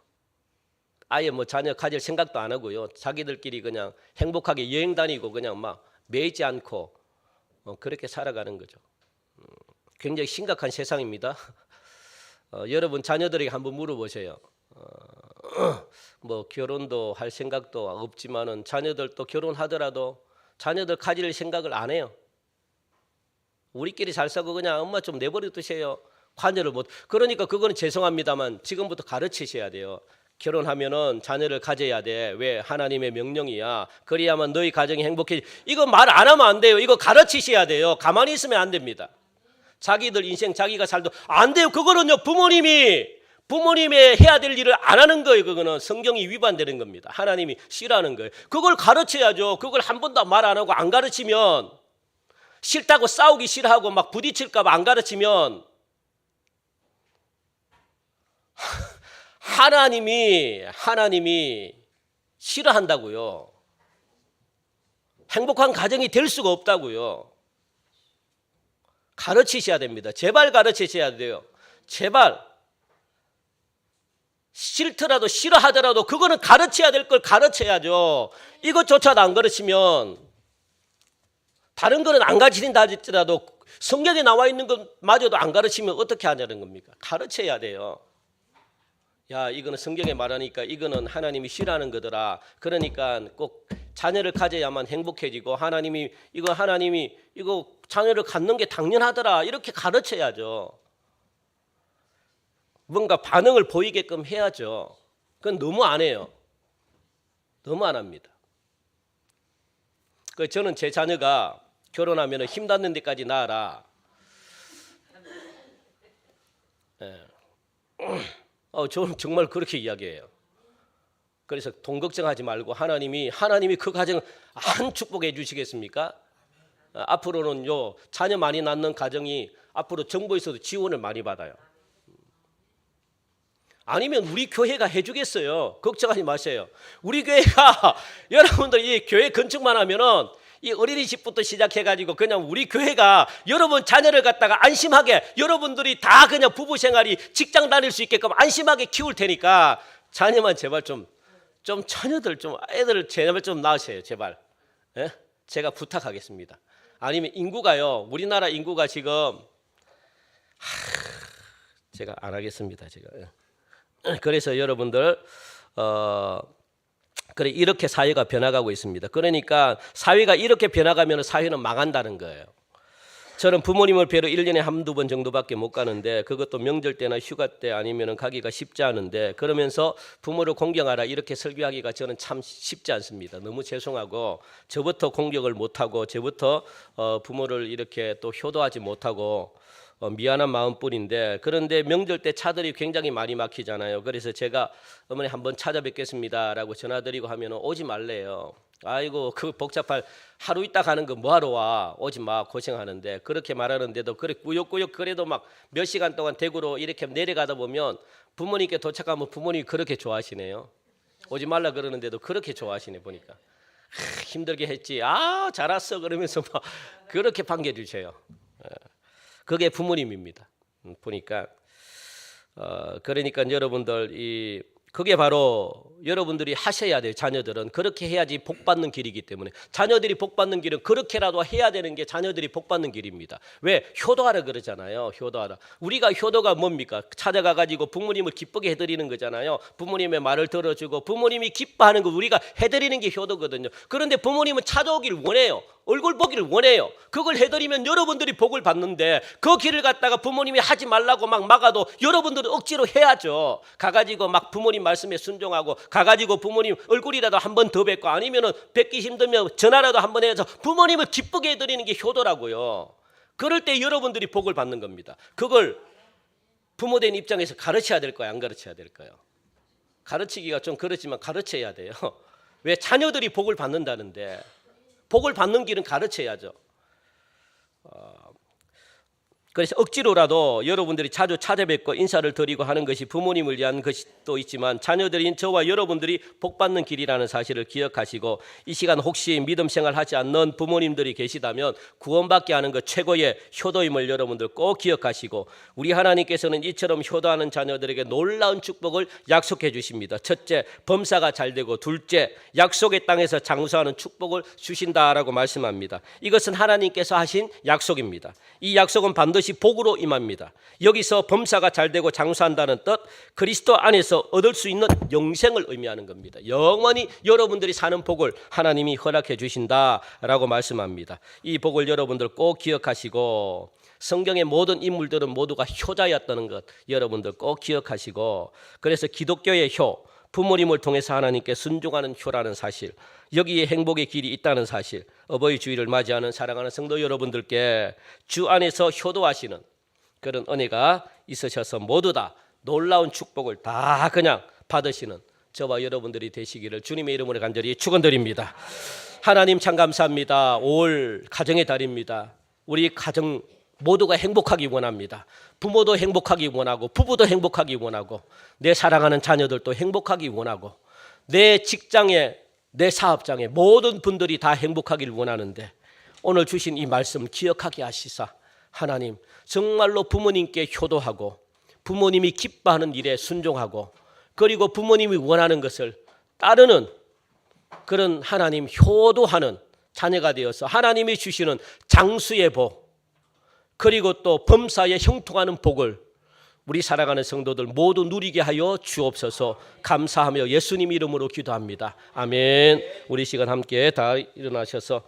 Speaker 1: 아예 뭐 자녀 가질 생각도 안 하고요. 자기들끼리 그냥 행복하게 여행 다니고 그냥 막 매이지 않고 그렇게 살아가는 거죠. 굉장히 심각한 세상입니다. 여러분 자녀들에게 한번 물어보세요. 뭐 결혼도 할 생각도 없지만은 자녀들도 결혼하더라도 자녀들 가질 생각을 안 해요. 우리끼리 잘 살고 그냥 엄마 좀 내버려 두세요. 관여를 못. 그러니까 그거는 죄송합니다만 지금부터 가르치셔야 돼요. 결혼하면은 자녀를 가져야 돼. 왜? 하나님의 명령이야. 그래야만 너희 가정이 행복해. 이거 말 안 하면 안 돼요. 이거 가르치셔야 돼요. 가만히 있으면 안 됩니다. 자기들 인생 자기가 살도 안 돼요. 그거는요, 부모님의 해야 될 일을 안 하는 거예요. 그거는 성경이 위반되는 겁니다. 하나님이 싫어하는 거예요. 그걸 가르쳐야죠. 그걸 한 번도 말 안 하고 안 가르치면, 싫다고 싸우기 싫어하고 막 부딪힐까 봐 안 가르치면 하나님이 싫어한다고요. 행복한 가정이 될 수가 없다고요. 가르치셔야 됩니다. 제발 가르치셔야 돼요. 제발. 싫더라도 싫어하더라도 그거는 가르쳐야 될 걸 가르쳐야죠. 이것조차도 안 가르치면 다른 거는 안 가르친다 할지라도 성경에 나와 있는 것마저도 안 가르치면 어떻게 하냐는 겁니까? 가르쳐야 돼요. 야, 이거는 성경에 말하니까 이거는 하나님이 싫어하는 거더라. 그러니까 꼭 자녀를 가져야만 행복해지고 하나님이 이거 자녀를 갖는 게 당연하더라. 이렇게 가르쳐야죠. 뭔가 반응을 보이게끔 해야죠. 그건 너무 안 해요. 너무 안 합니다. 저는 제 자녀가 결혼하면 힘 닿는 데까지 낳아라. 저는 정말 그렇게 이야기해요. 그래서 돈 걱정하지 말고 하나님이 그 가정 한 축복해 주시겠습니까? 앞으로는요, 자녀 많이 낳는 가정이 앞으로 정부에서도 지원을 많이 받아요. 아니면 우리 교회가 해주겠어요. 걱정하지 마세요. 우리 교회가 여러분들 이 교회 건축만 하면은 이 어린이집부터 시작해가지고 그냥 우리 교회가 여러분 자녀를 갖다가 안심하게 여러분들이 다 그냥 부부 생활이 직장 다닐 수 있게끔 안심하게 키울 테니까 자녀만 제발 좀 자녀들 좀 애들을 제발 좀 낳으세요. 제발. 예? 제가 부탁하겠습니다. 아니면 인구가요. 우리나라 인구가 지금 제가 안 하겠습니다. 제가. 그래서 여러분들 그래 이렇게 사회가 변화가고 있습니다. 그러니까 사회가 이렇게 변화가면 사회는 망한다는 거예요. 저는 부모님을 뵈러 1년에 한두 번 정도밖에 못 가는데 그것도 명절 때나 휴가 때 아니면 가기가 쉽지 않은데 그러면서 부모를 공경하라 이렇게 설교하기가 저는 참 쉽지 않습니다. 너무 죄송하고 저부터 공격을 못하고 저부터 부모를 이렇게 또 효도하지 못하고 미안한 마음뿐인데 그런데 명절 때 차들이 굉장히 많이 막히잖아요. 그래서 제가 어머니 한번 찾아뵙겠습니다라고 전화드리고 하면 오지 말래요. 아이고 그 복잡할 하루 있다 가는 거 뭐하러 와 오지 마 고생하는데 그렇게 말하는데도 그래 꾸역꾸역 그래도 막 몇 시간 동안 대구로 이렇게 내려가다 보면 부모님께 도착하면 부모님이 그렇게 좋아하시네요. 오지 말라 그러는데도 그렇게 좋아하시네 보니까 힘들게 했지 잘 왔어 그러면서 막 그렇게 반겨주셔요. 그게 부모님입니다. 보니까 그러니까 여러분들 그게 바로 여러분들이 하셔야 돼요. 자녀들은 그렇게 해야지 복 받는 길이기 때문에 자녀들이 복 받는 길은 그렇게라도 해야 되는 게 자녀들이 복 받는 길입니다. 왜? 효도하라 그러잖아요. 효도하라. 우리가 효도가 뭡니까? 찾아가 가지고 부모님을 기쁘게 해드리는 거잖아요. 부모님의 말을 들어주고 부모님이 기뻐하는 거 우리가 해드리는 게 효도거든요. 그런데 부모님은 찾아오길 원해요. 얼굴 보기를 원해요. 그걸 해드리면 여러분들이 복을 받는데 그 길을 갖다가 부모님이 하지 말라고 막 막아도 여러분들은 억지로 해야죠. 가가지고 막 부모님 말씀에 순종하고 가가지고 부모님 얼굴이라도 한 번 더 뵙고 아니면은 뵙기 힘들면 전화라도 한 번 해서 부모님을 기쁘게 해드리는 게 효도라고요. 그럴 때 여러분들이 복을 받는 겁니다. 그걸 부모된 입장에서 가르쳐야 될까요? 안 가르쳐야 될까요? 가르치기가 좀 그렇지만 가르쳐야 돼요. 왜? 자녀들이 복을 받는다는데 복을 받는 길은 가르쳐야죠. 그래서 억지로라도 여러분들이 자주 찾아뵙고 인사를 드리고 하는 것이 부모님을 위한 것도 있지만 자녀들인 저와 여러분들이 복받는 길이라는 사실을 기억하시고 이 시간 혹시 믿음 생활하지 않는 부모님들이 계시다면 구원받게 하는 것 최고의 효도임을 여러분들 꼭 기억하시고 우리 하나님께서는 이처럼 효도하는 자녀들에게 놀라운 축복을 약속해 주십니다. 첫째, 범사가 잘 되고 둘째, 약속의 땅에서 장수하는 축복을 주신다라고 말씀합니다. 이것은 하나님께서 하신 약속입니다. 이 약속은 반드시 복으로 임합니다. 여기서 범사가 잘 되고 장수한다는 뜻, 그리스도 안에서 얻을 수 있는 영생을 의미하는 겁니다. 영원히 여러분들이 사는 복을 하나님이 허락해 주신다라고 말씀합니다. 이 복을 여러분들 꼭 기억하시고 성경의 모든 인물들은 모두가 효자였다는 것 여러분들 꼭 기억하시고 그래서 기독교의 효, 부모님을 통해서 하나님께 순종하는 효라는 사실, 여기에 행복의 길이 있다는 사실, 어버이 주일을 맞이하는 사랑하는 성도 여러분들께 주 안에서 효도하시는 그런 은혜가 있으셔서 모두 다 놀라운 축복을 다 그냥 받으시는 저와 여러분들이 되시기를 주님의 이름으로 간절히 축원드립니다. 하나님 참 감사합니다. 5월 가정의 달입니다. 우리 가정 모두가 행복하기 원합니다. 부모도 행복하기 원하고 부부도 행복하기 원하고 내 사랑하는 자녀들도 행복하기 원하고 내 직장에 내 사업장에 모든 분들이 다 행복하기를 원하는데 오늘 주신 이 말씀 기억하게 하시사 하나님 정말로 부모님께 효도하고 부모님이 기뻐하는 일에 순종하고 그리고 부모님이 원하는 것을 따르는 그런 하나님 효도하는 자녀가 되어서 하나님이 주시는 장수의 복 그리고 또 범사에 형통하는 복을 우리 살아가는 성도들 모두 누리게 하여 주옵소서. 감사하며 예수님 이름으로 기도합니다. 아멘. 우리 시간 함께 다 일어나셔서